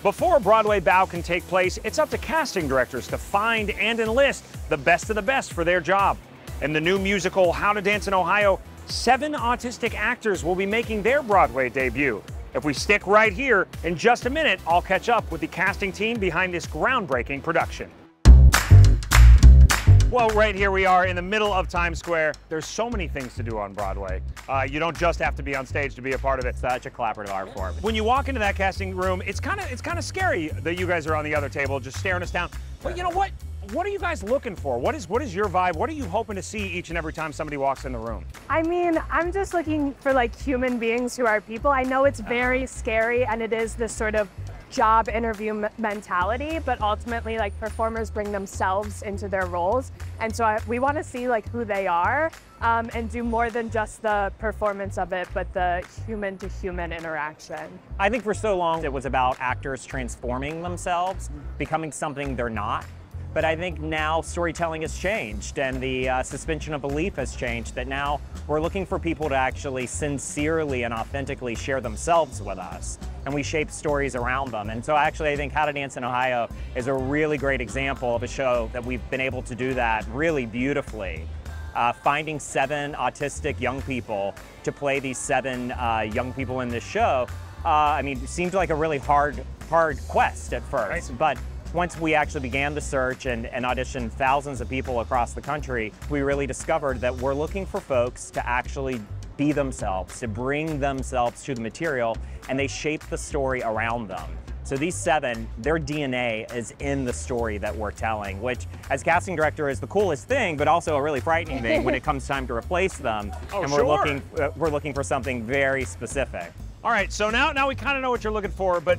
Before a Broadway bow can take place, it's up to casting directors to find and enlist the best of the best for their job. In the new musical How to Dance in Ohio, 7 autistic actors will be making their Broadway debut. If we stick right here, in just a minute, I'll catch up with the casting team behind this groundbreaking production. Well, right here we are in the middle of Times Square. There's so many things to do on Broadway. You don't just have to be on stage to be a part of it. Such a collaborative art form. When you walk into that casting room, it's kind of scary that you guys are on the other table just staring us down. But you know what? What are you guys looking for? What is your vibe? What are you hoping to see each and every time somebody walks in the room? I mean, I'm just looking for like human beings who are people. I know it's very scary and it is this sort of job interview mentality, but ultimately like performers bring themselves into their roles. And so we want to see like who they are and do more than just the performance of it, but the human to human interaction. I think for so long it was about actors transforming themselves, becoming something they're not. But I think now storytelling has changed and the suspension of belief has changed, that now we're looking for people to actually sincerely and authentically share themselves with us, and we shape stories around them. And so actually I think How to Dance in Ohio is a really great example of a show that we've been able to do that really beautifully. Finding 7 autistic young people to play these 7 young people in this show, I mean, it seemed like a really hard quest at first, right. But once we actually began the search and auditioned thousands of people across the country, we really discovered that we're looking for folks to actually be themselves, to bring themselves to the material, and they shape the story around them. So these 7, their DNA is in the story that we're telling, which as casting director is the coolest thing, but also a really frightening thing when it comes time to replace them. Oh, and sure. we're looking for something very specific. All right, so now we kind of know what you're looking for, but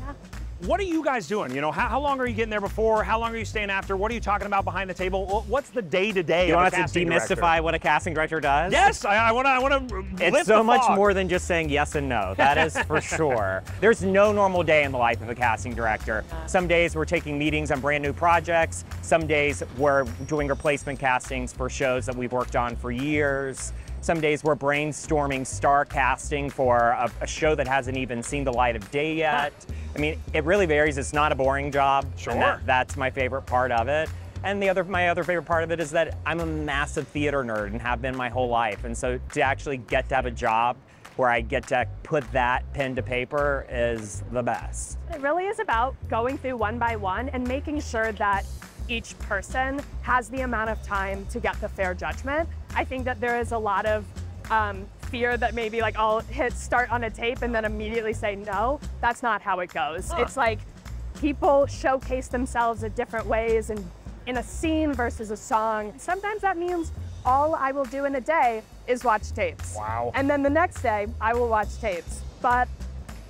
what are you guys doing? You know, how long are you getting there before? How long are you staying after? What are you talking about behind the table? What's the day-to-day You of a want us to casting demystify director? What a casting director does? Yes, I want to It's so much more than just saying yes and no. That is for sure. There's no normal day in the life of a casting director. Some days we're taking meetings on brand new projects. Some days we're doing replacement castings for shows that we've worked on for years. Some days we're brainstorming star casting for a show that hasn't even seen the light of day yet. I mean, it really varies. It's not a boring job. Sure. And that's my favorite part of it. And my other favorite part of it is that I'm a massive theater nerd and have been my whole life. And so to actually get to have a job where I get to put that pen to paper is the best. It really is about going through one by one and making sure that each person has the amount of time to get the fair judgment. I think that there is a lot of fear that maybe like I'll hit start on a tape and then immediately say no. That's not how it goes. It's like people showcase themselves in different ways and in a scene versus a song. Sometimes that means all I will do in a day is watch tapes. Wow. And then the next day I will watch tapes. But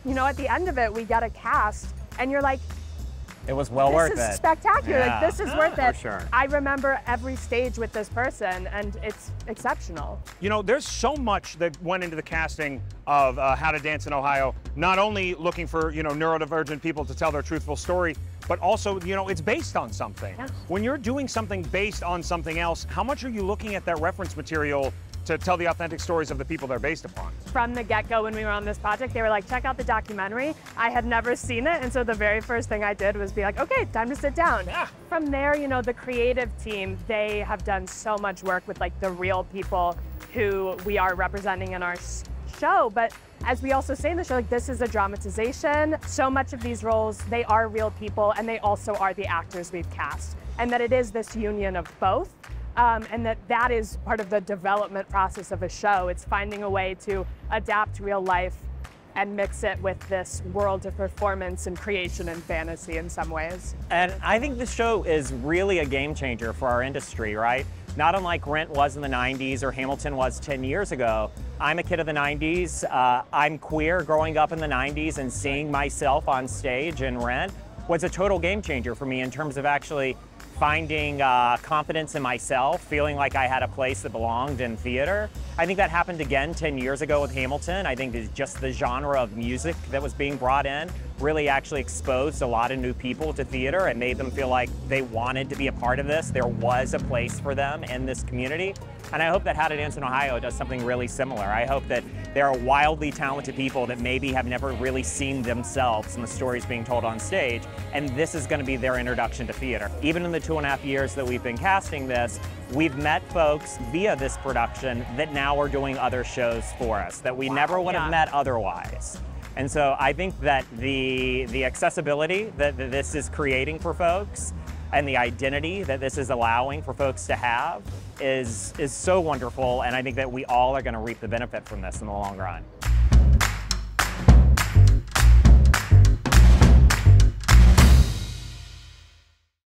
you know, at the end of it, we get a cast and you're like, It was well worth it. This is spectacular. Yeah. Like, this is worth it. For sure. I remember every stage with this person, and it's exceptional. You know, there's so much that went into the casting of How to Dance in Ohio. Not only looking for, you know, neurodivergent people to tell their truthful story, but also, you know, it's based on something. Yeah. When you're doing something based on something else, how much are you looking at that reference material to tell the authentic stories of the people they're based upon? From the get-go when we were on this project, they were like, check out the documentary. I had never seen it, and so the very first thing I did was be like, okay, time to sit down. Yeah. From there, you know, the creative team, they have done so much work with like the real people who we are representing in our show. But as we also say in the show, like, this is a dramatization. So much of these roles, they are real people, and they also are the actors we've cast. And that it is this union of both. And that is part of the development process of a show. It's finding a way to adapt real life and mix it with this world of performance and creation and fantasy in some ways. And I think this show is really a game changer for our industry, right? Not unlike Rent was in the 90s or Hamilton was 10 years ago. I'm a kid of the 90s. I'm queer. Growing up in the 90s and seeing myself on stage in Rent was a total game changer for me in terms of actually finding confidence in myself, feeling like I had a place that belonged in theater. I think that happened again 10 years ago with Hamilton. I think it's just the genre of music that was being brought in really actually exposed a lot of new people to theater and made them feel like they wanted to be a part of this. There was a place for them in this community. And I hope that How to Dance in Ohio does something really similar. I hope that there are wildly talented people that maybe have never really seen themselves in the stories being told on stage, and this is going to be their introduction to theater. Even in the 2.5 years that we've been casting this, we've met folks via this production that now are doing other shows for us that we never would have met otherwise. And so I think that the accessibility that this is creating for folks and the identity that this is allowing for folks to have is so wonderful, and I think that we all are going to reap the benefit from this in the long run.